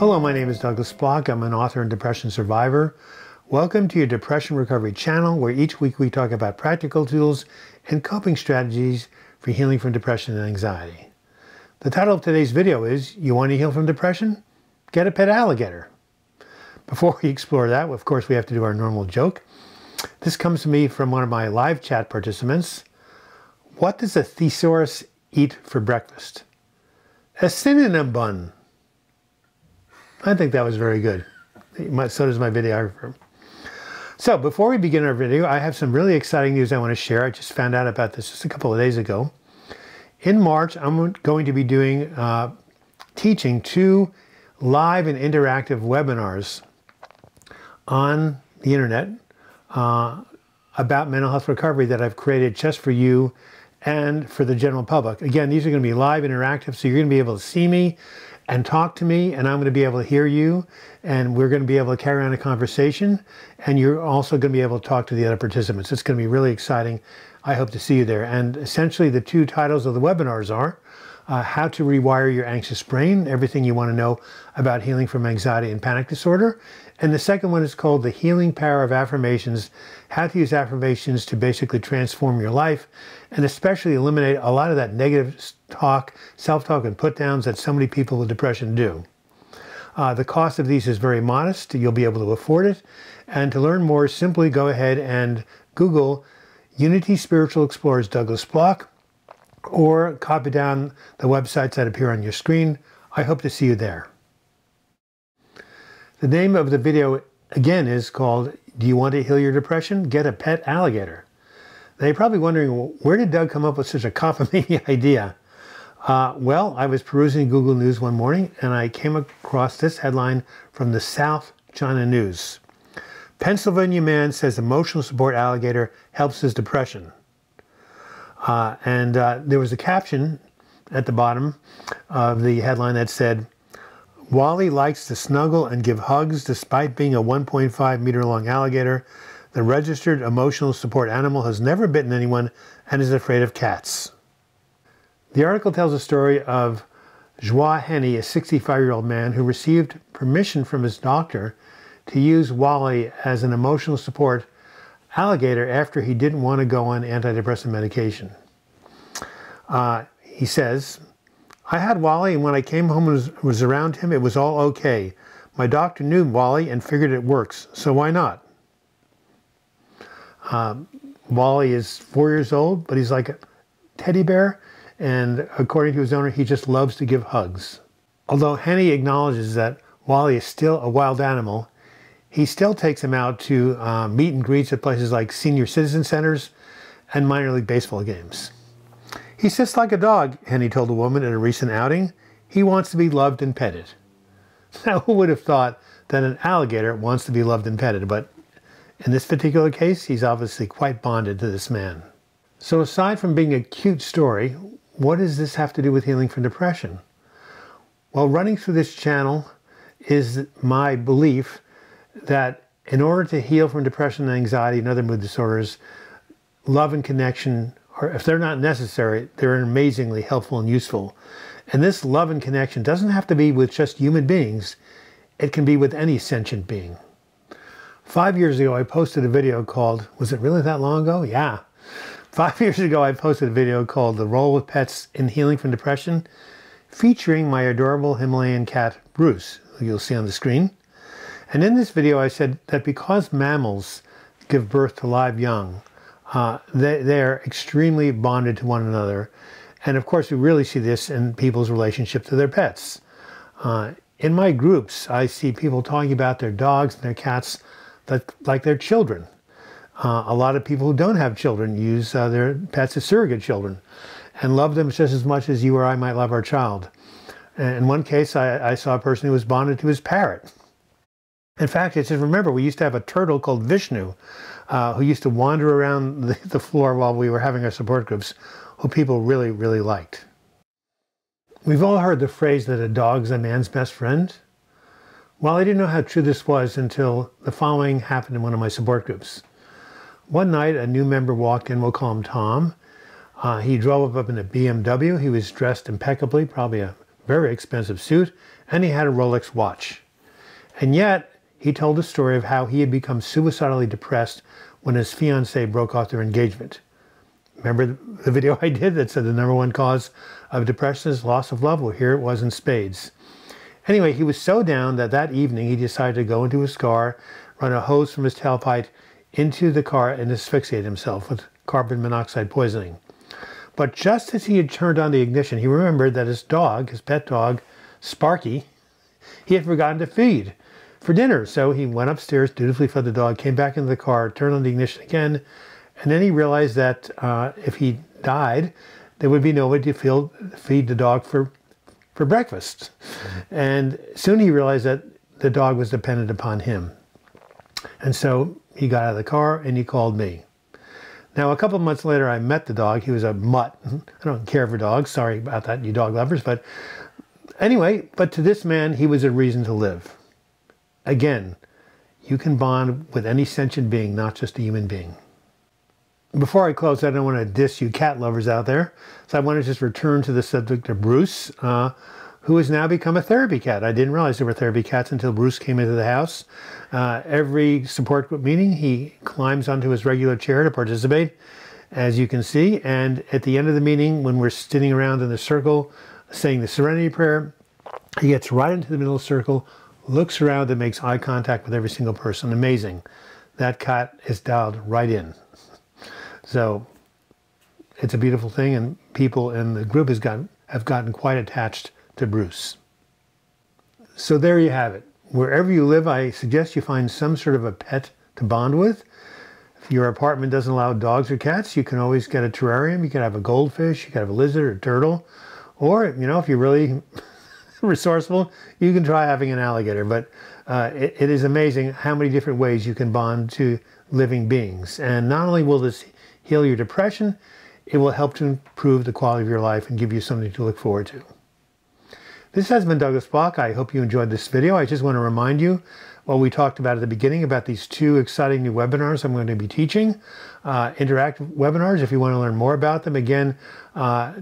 Hello, my name is Douglas Bloch. I'm an author and depression survivor. Welcome to your Depression Recovery channel, where each week we talk about practical tools and coping strategies for healing from depression and anxiety. The title of today's video is, You Want to Heal from Depression? Get a pet alligator. Before we explore that, of course, we have to do our normal joke. This comes to me from one of my live chat participants. What does a thesaurus eat for breakfast? A synonym bun. I think that was very good. So does my videographer. So before we begin our video, I have some really exciting news I want to share. I just found out about this just a couple of days ago. In March, I'm going to be doing, teaching 2 live and interactive webinars on the internet about mental health recovery that I've created just for you and for the general public. Again, these are going to be live interactive, so you're going to be able to see me and talk to me, and I'm going to be able to hear you, and we're going to be able to carry on a conversation, and you're also going to be able to talk to the other participants. It's going to be really exciting. I hope to see you there. And essentially the 2 titles of the webinars are How to Rewire Your Anxious Brain, everything you want to know about healing from anxiety and panic disorder. And the second one is called The Healing Power of Affirmations, how to use affirmations to basically transform your life and especially eliminate a lot of that negative talk, self-talk and put-downs that so many people with depression do. The cost of these is very modest. You'll be able to afford it. And to learn more, simply go ahead and Google Unity Spiritual Explorers Douglas Bloch, or copy down the websites that appear on your screen. I hope to see you there. The name of the video, again, is called, Do You Want to Heal Your Depression? Get a Pet Alligator. Now you're probably wondering, where did Doug come up with such a cockamamie idea? Well, I was perusing Google News one morning, and I came across this headline from the South China News. Pennsylvania man says emotional support alligator helps his depression. There was a caption at the bottom of the headline that said, Wally likes to snuggle and give hugs despite being a 1.5 meter long alligator. The registered emotional support animal has never bitten anyone and is afraid of cats. The article tells a story of Joie Henny, a 65-year-old man who received permission from his doctor to use Wally as an emotional support alligator after he didn't want to go on antidepressant medication. He says, I had Wally, and when I came home and was around him, it was all okay. My doctor knew Wally and figured it works, so why not? Wally is 4 years old, but he's like a teddy bear, and according to his owner, he just loves to give hugs. Although Henny acknowledges that Wally is still a wild animal, he still takes him out to meet and greets at places like senior citizen centers and minor league baseball games. He's just like a dog, Henny told a woman at a recent outing. He wants to be loved and petted. Now, who would have thought that an alligator wants to be loved and petted? But in this particular case, he's obviously quite bonded to this man. So aside from being a cute story, what does this have to do with healing from depression? Well, running through this channel is my belief that in order to heal from depression and anxiety and other mood disorders, love and connection, or if they're not necessary, they're amazingly helpful and useful. And this love and connection doesn't have to be with just human beings. It can be with any sentient being. 5 years ago, I posted a video called, was it really that long ago? Yeah. 5 years ago, I posted a video called The Role of Pets in Healing from Depression, featuring my adorable Himalayan cat, Bruce, who you'll see on the screen. And in this video, I said that because mammals give birth to live young, they're extremely bonded to one another. And of course, we really see this in people's relationship to their pets. In my groups, I see people talking about their dogs and their cats like they're children. A lot of people who don't have children use their pets as surrogate children and love them just as much as you or I might love our child. In one case, I saw a person who was bonded to his parrot. In fact, it says, remember, we used to have a turtle called Vishnu, who used to wander around the floor while we were having our support groups, who people really, really liked. We've all heard the phrase that a dog's a man's best friend. Well, I didn't know how true this was until the following happened in one of my support groups. One night, a new member walked in, we'll call him Tom. He drove up in a BMW. He was dressed impeccably, probably a very expensive suit, and he had a Rolex watch. And yet, he told the story of how he had become suicidally depressed when his fiancée broke off their engagement. Remember the video I did that said the #1 cause of depression is loss of love? Well, here it was in spades. Anyway, he was so down that that evening he decided to go into his car, run a hose from his tailpipe into the car, and asphyxiate himself with carbon monoxide poisoning. But just as he had turned on the ignition, he remembered that his dog, his pet dog, Sparky, he had forgotten to feed for dinner. So he went upstairs, dutifully fed the dog, came back into the car, turned on the ignition again, and then he realized that if he died, there would be nobody to feed the dog for breakfast. And soon he realized that the dog was dependent upon him. And so he got out of the car and he called me. Now, a couple of months later, I met the dog. He was a mutt. I don't care for dogs. Sorry about that, you dog lovers. But anyway, but to this man, he was a reason to live. Again, you can bond with any sentient being, not just a human being. Before I close, I don't want to diss you cat lovers out there. So I want to just return to the subject of Bruce, who has now become a therapy cat. I didn't realize there were therapy cats until Bruce came into the house. Every support group meeting, he climbs onto his regular chair to participate, as you can see. And at the end of the meeting, when we're sitting around in the circle, saying the Serenity Prayer, he gets right into the middle of the circle, looks around and makes eye contact with every single person. Amazing. That cat is dialed right in. So it's a beautiful thing, and people in the group have gotten quite attached to Bruce. So there you have it. Wherever you live, I suggest you find some sort of a pet to bond with. If your apartment doesn't allow dogs or cats, you can always get a terrarium. You can have a goldfish, you can have a lizard or a turtle. Or, if you're really resourceful, you can try having an alligator. But it is amazing how many different ways you can bond to living beings. And not only will this heal your depression, it will help to improve the quality of your life and give you something to look forward to. This has been Douglas Bloch. I hope you enjoyed this video. I just want to remind you what we talked about at the beginning about these 2 exciting new webinars I'm going to be teaching. Interactive webinars, if you want to learn more about them. Again,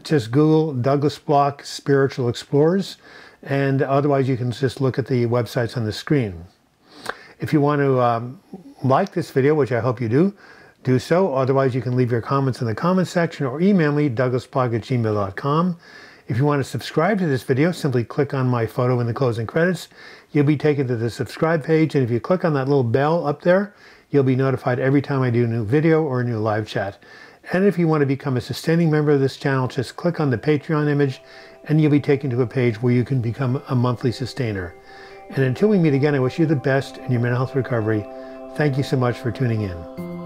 just Google Douglas Bloch Spiritual Explorers, and otherwise you can just look at the websites on the screen. If you want to like this video, which I hope you do so. Otherwise, you can leave your comments in the comments section or email me, douglasblog@gmail.com. If you want to subscribe to this video, simply click on my photo in the closing credits. You'll be taken to the subscribe page, and if you click on that little bell up there, you'll be notified every time I do a new video or a new live chat. And if you want to become a sustaining member of this channel, just click on the Patreon image, and you'll be taken to a page where you can become a monthly sustainer. And until we meet again, I wish you the best in your mental health recovery. Thank you so much for tuning in.